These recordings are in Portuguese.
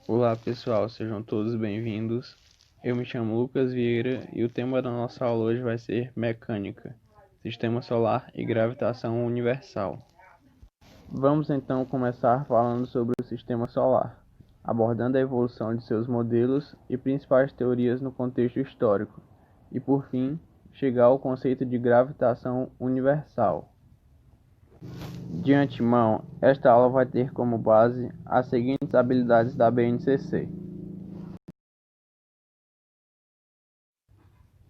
Olá pessoal, sejam todos bem-vindos. Eu me chamo Lucas Vieira e o tema da nossa aula hoje vai ser Mecânica, Sistema Solar e Gravitação Universal. Vamos então começar falando sobre o Sistema Solar, abordando a evolução de seus modelos e principais teorias no contexto histórico, e por fim, chegar ao conceito de gravitação universal. De antemão, esta aula vai ter como base as seguintes habilidades da BNCC: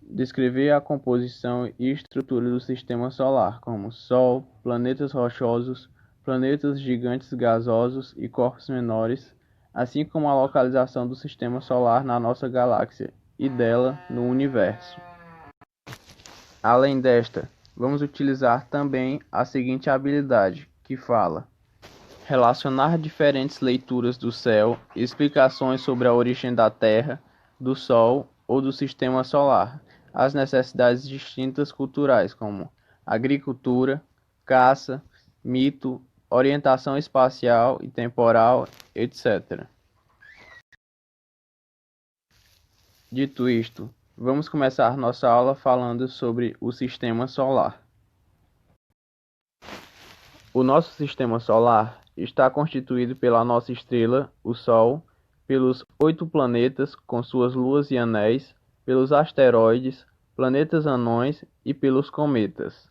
descrever a composição e estrutura do Sistema Solar, como Sol, planetas rochosos, planetas gigantes gasosos e corpos menores, assim como a localização do Sistema Solar na nossa galáxia e dela no Universo. Além desta, vamos utilizar também a seguinte habilidade, que fala: relacionar diferentes leituras do céu e explicações sobre a origem da Terra, do Sol ou do Sistema Solar, as necessidades distintas culturais, como agricultura, caça, mito, orientação espacial e temporal, etc. Dito isto, vamos começar nossa aula falando sobre o Sistema Solar. O nosso Sistema Solar está constituído pela nossa estrela, o Sol, pelos 8 planetas com suas luas e anéis, pelos asteroides, planetas anões e pelos cometas.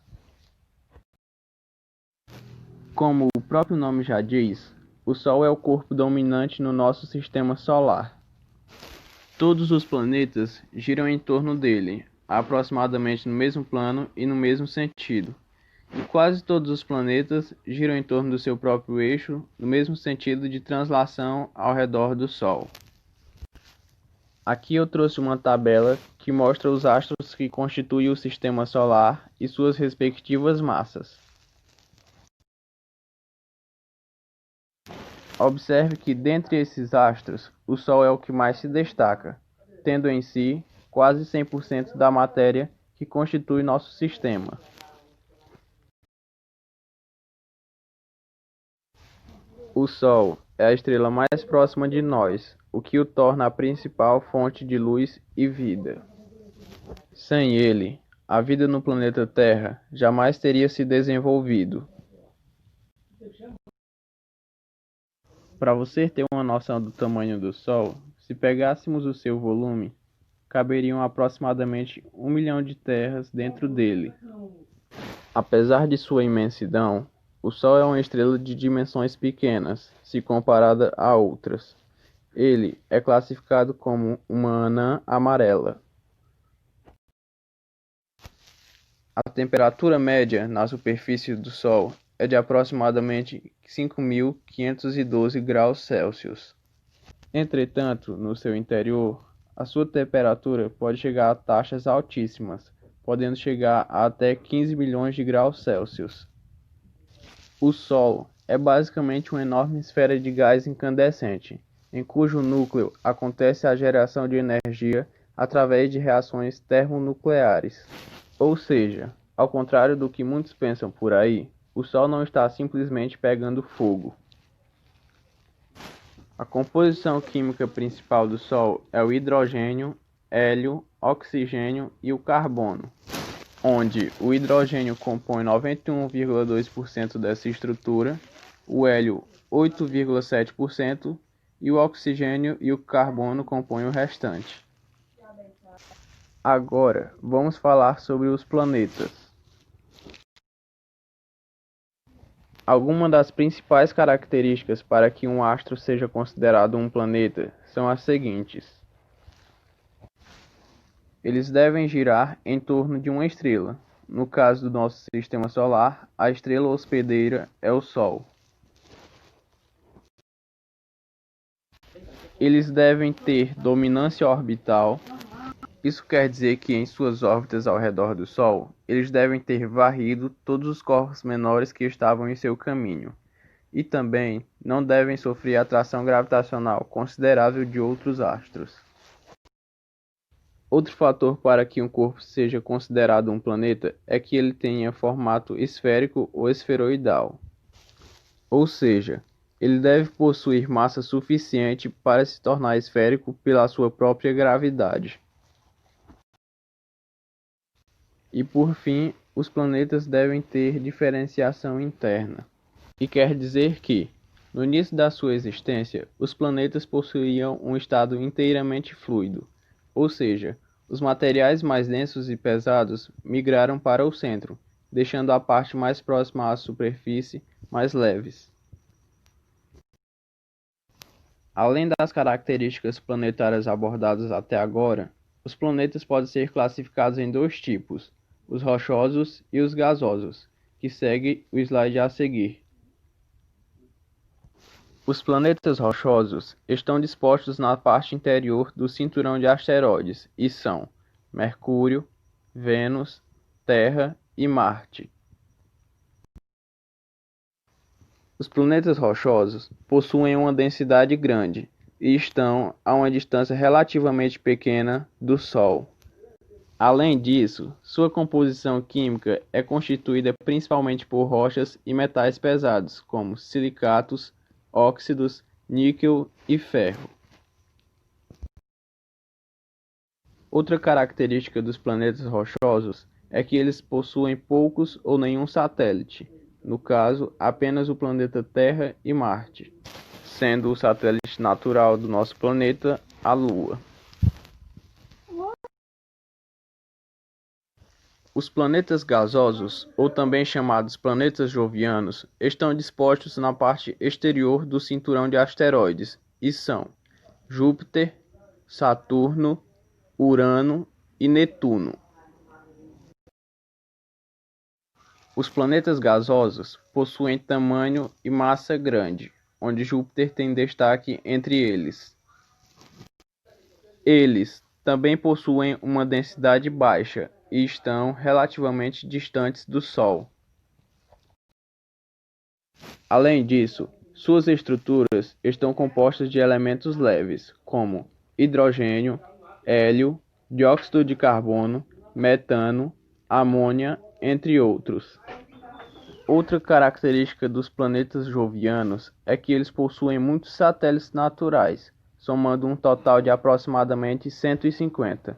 Como o próprio nome já diz, o Sol é o corpo dominante no nosso Sistema Solar. Todos os planetas giram em torno dele, aproximadamente no mesmo plano e no mesmo sentido. E quase todos os planetas giram em torno do seu próprio eixo, no mesmo sentido de translação ao redor do Sol. Aqui eu trouxe uma tabela que mostra os astros que constituem o Sistema Solar e suas respectivas massas. Observe que dentre esses astros, o Sol é o que mais se destaca, tendo em si quase 100% da matéria que constitui nosso sistema. O Sol é a estrela mais próxima de nós, o que o torna a principal fonte de luz e vida. Sem ele, a vida no planeta Terra jamais teria se desenvolvido. Para você ter uma noção do tamanho do Sol, se pegássemos o seu volume, caberiam aproximadamente 1 milhão de terras dentro dele. Apesar de sua imensidão, o Sol é uma estrela de dimensões pequenas, se comparada a outras. Ele é classificado como uma anã amarela. A temperatura média na superfície do Sol é de aproximadamente 5.512 graus Celsius. Entretanto, no seu interior, a sua temperatura pode chegar a taxas altíssimas, podendo chegar a até 15 milhões de graus Celsius. O Sol é basicamente uma enorme esfera de gás incandescente, em cujo núcleo acontece a geração de energia através de reações termonucleares. Ou seja, ao contrário do que muitos pensam por aí, o Sol não está simplesmente pegando fogo. A composição química principal do Sol é o hidrogênio, hélio, oxigênio e o carbono, onde o hidrogênio compõe 91,2% dessa estrutura, o hélio 8,7% e o oxigênio e o carbono compõem o restante. Agora, vamos falar sobre os planetas. Algumas das principais características para que um astro seja considerado um planeta são as seguintes: eles devem girar em torno de uma estrela. No caso do nosso sistema solar, a estrela hospedeira é o Sol. Eles devem ter dominância orbital. Isso quer dizer que em suas órbitas ao redor do Sol, eles devem ter varrido todos os corpos menores que estavam em seu caminho, e também não devem sofrer atração gravitacional considerável de outros astros. Outro fator para que um corpo seja considerado um planeta é que ele tenha formato esférico ou esferoidal. Ou seja, ele deve possuir massa suficiente para se tornar esférico pela sua própria gravidade. E por fim, os planetas devem ter diferenciação interna. E quer dizer que, no início da sua existência, os planetas possuíam um estado inteiramente fluido, ou seja, os materiais mais densos e pesados migraram para o centro, deixando a parte mais próxima à superfície mais leves. Além das características planetárias abordadas até agora, os planetas podem ser classificados em dois tipos, os rochosos e os gasosos, que segue o slide a seguir. Os planetas rochosos estão dispostos na parte interior do cinturão de asteroides e são Mercúrio, Vênus, Terra e Marte. Os planetas rochosos possuem uma densidade grande e estão a uma distância relativamente pequena do Sol. Além disso, sua composição química é constituída principalmente por rochas e metais pesados, como silicatos, óxidos, níquel e ferro. Outra característica dos planetas rochosos é que eles possuem poucos ou nenhum satélite, no caso, apenas o planeta Terra e Marte, sendo o satélite natural do nosso planeta a Lua. Os planetas gasosos, ou também chamados planetas jovianos, estão dispostos na parte exterior do cinturão de asteroides e são Júpiter, Saturno, Urano e Netuno. Os planetas gasosos possuem tamanho e massa grande, onde Júpiter tem destaque entre eles. Eles também possuem uma densidade baixa e estão relativamente distantes do Sol. Além disso, suas estruturas estão compostas de elementos leves, como hidrogênio, hélio, dióxido de carbono, metano, amônia, entre outros. Outra característica dos planetas jovianos é que eles possuem muitos satélites naturais, somando um total de aproximadamente 150.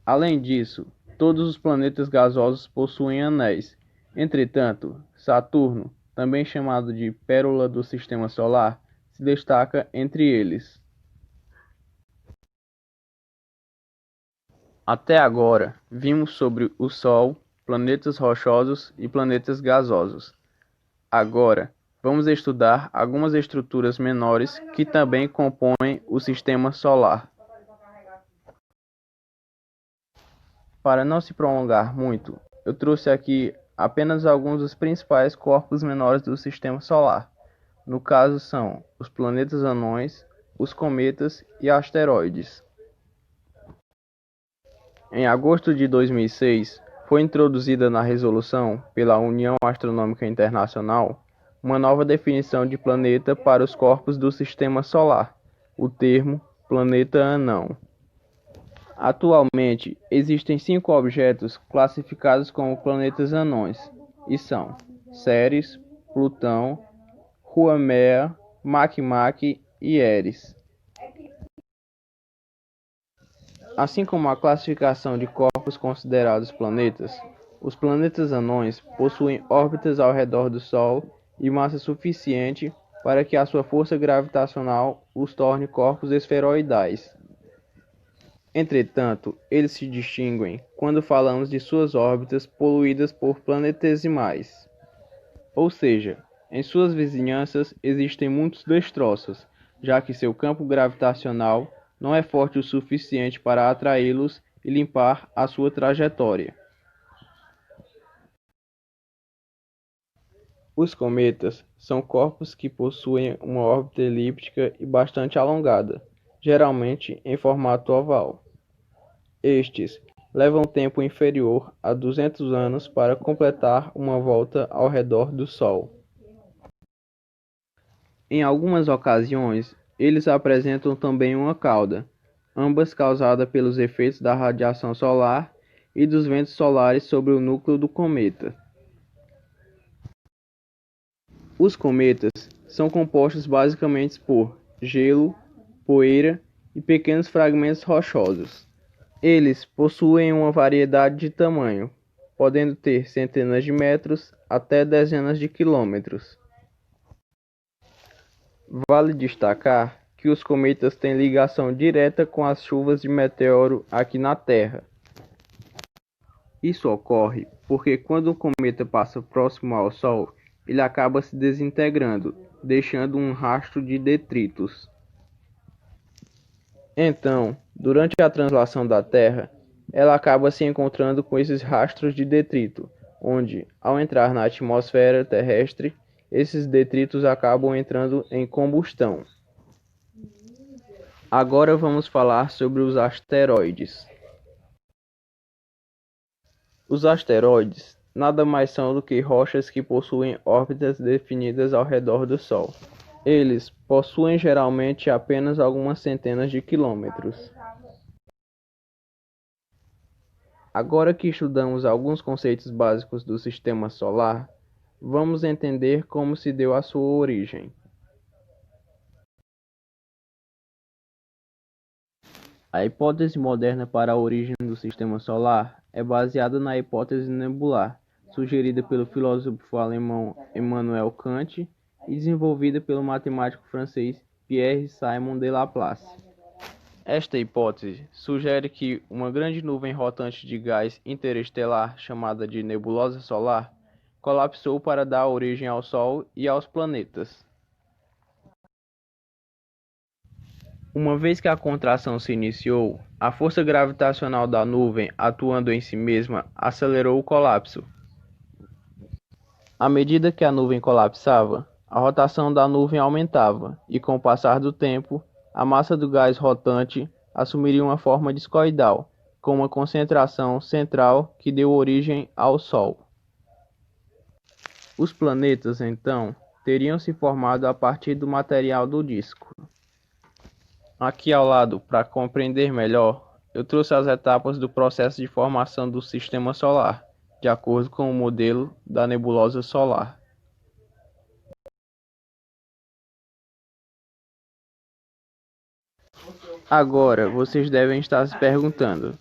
Além disso, todos os planetas gasosos possuem anéis. Entretanto, Saturno, também chamado de pérola do Sistema Solar, se destaca entre eles. Até agora, vimos sobre o Sol, planetas rochosos e planetas gasosos. Agora, vamos estudar algumas estruturas menores que também compõem o Sistema Solar. Para não se prolongar muito, eu trouxe aqui apenas alguns dos principais corpos menores do Sistema Solar. No caso são os planetas anões, os cometas e asteroides. Em agosto de 2006, foi introduzida na resolução pela União Astronômica Internacional uma nova definição de planeta para os corpos do Sistema Solar, o termo planeta anão. Atualmente, existem 5 objetos classificados como planetas anões, e são Ceres, Plutão, Haumea, Makemake e Eris. Assim como a classificação de corpos considerados planetas, os planetas anões possuem órbitas ao redor do Sol e massa suficiente para que a sua força gravitacional os torne corpos esferoidais. Entretanto, eles se distinguem quando falamos de suas órbitas poluídas por planetesimais. Ou seja, em suas vizinhanças existem muitos destroços, já que seu campo gravitacional não é forte o suficiente para atraí-los e limpar a sua trajetória. Os cometas são corpos que possuem uma órbita elíptica e bastante alongada, geralmente em formato oval. Estes levam tempo inferior a 200 anos para completar uma volta ao redor do Sol. Em algumas ocasiões, eles apresentam também uma cauda, ambas causadas pelos efeitos da radiação solar e dos ventos solares sobre o núcleo do cometa. Os cometas são compostos basicamente por gelo, poeira e pequenos fragmentos rochosos. Eles possuem uma variedade de tamanho, podendo ter centenas de metros até dezenas de quilômetros. Vale destacar que os cometas têm ligação direta com as chuvas de meteoro aqui na Terra. Isso ocorre porque quando um cometa passa próximo ao Sol, ele acaba se desintegrando, deixando um rastro de detritos. Então, durante a translação da Terra, ela acaba se encontrando com esses rastros de detrito, onde, ao entrar na atmosfera terrestre, esses detritos acabam entrando em combustão. Agora vamos falar sobre os asteroides. Os asteroides nada mais são do que rochas que possuem órbitas definidas ao redor do Sol. Eles possuem geralmente apenas algumas centenas de quilômetros. Agora que estudamos alguns conceitos básicos do Sistema Solar, vamos entender como se deu a sua origem. A hipótese moderna para a origem do Sistema Solar é baseada na hipótese nebular, sugerida pelo filósofo alemão Immanuel Kant e desenvolvida pelo matemático francês Pierre-Simon de Laplace. Esta hipótese sugere que uma grande nuvem rotante de gás interestelar, chamada de nebulosa solar, colapsou para dar origem ao Sol e aos planetas. Uma vez que a contração se iniciou, a força gravitacional da nuvem, atuando em si mesma, acelerou o colapso. À medida que a nuvem colapsava, a rotação da nuvem aumentava, e com o passar do tempo, a massa do gás rotante assumiria uma forma discoidal, com uma concentração central que deu origem ao Sol. Os planetas, então, teriam se formado a partir do material do disco. Aqui ao lado, para compreender melhor, eu trouxe as etapas do processo de formação do Sistema Solar, de acordo com o modelo da nebulosa solar. Agora, vocês devem estar se perguntando,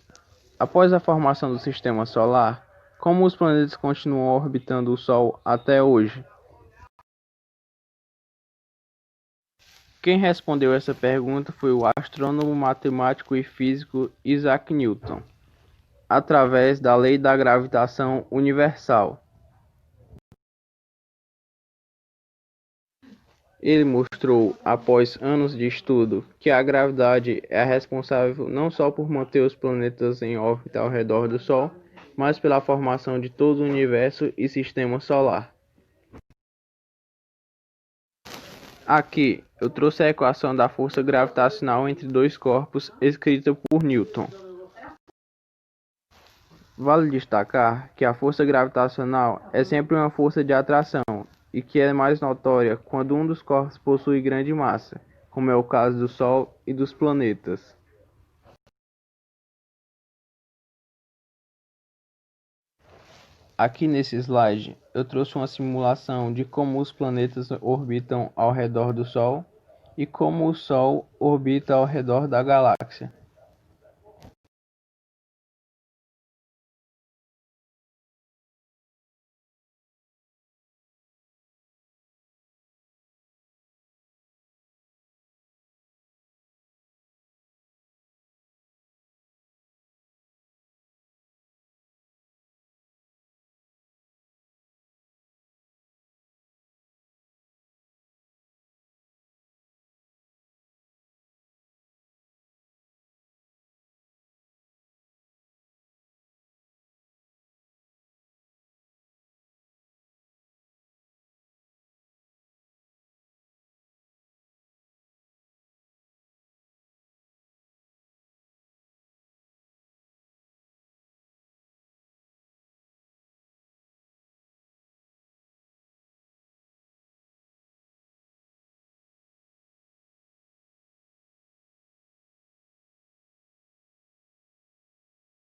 após a formação do Sistema Solar, como os planetas continuam orbitando o Sol até hoje? Quem respondeu essa pergunta foi o astrônomo, matemático e físico Isaac Newton, através da lei da gravitação universal. Ele mostrou, após anos de estudo, que a gravidade é a responsável não só por manter os planetas em órbita ao redor do Sol, mas pela formação de todo o universo e sistema solar. Aqui, eu trouxe a equação da força gravitacional entre dois corpos, escrita por Newton. Vale destacar que a força gravitacional é sempre uma força de atração e que é mais notória quando um dos corpos possui grande massa, como é o caso do Sol e dos planetas. Aqui nesse slide, eu trouxe uma simulação de como os planetas orbitam ao redor do Sol e como o Sol orbita ao redor da galáxia.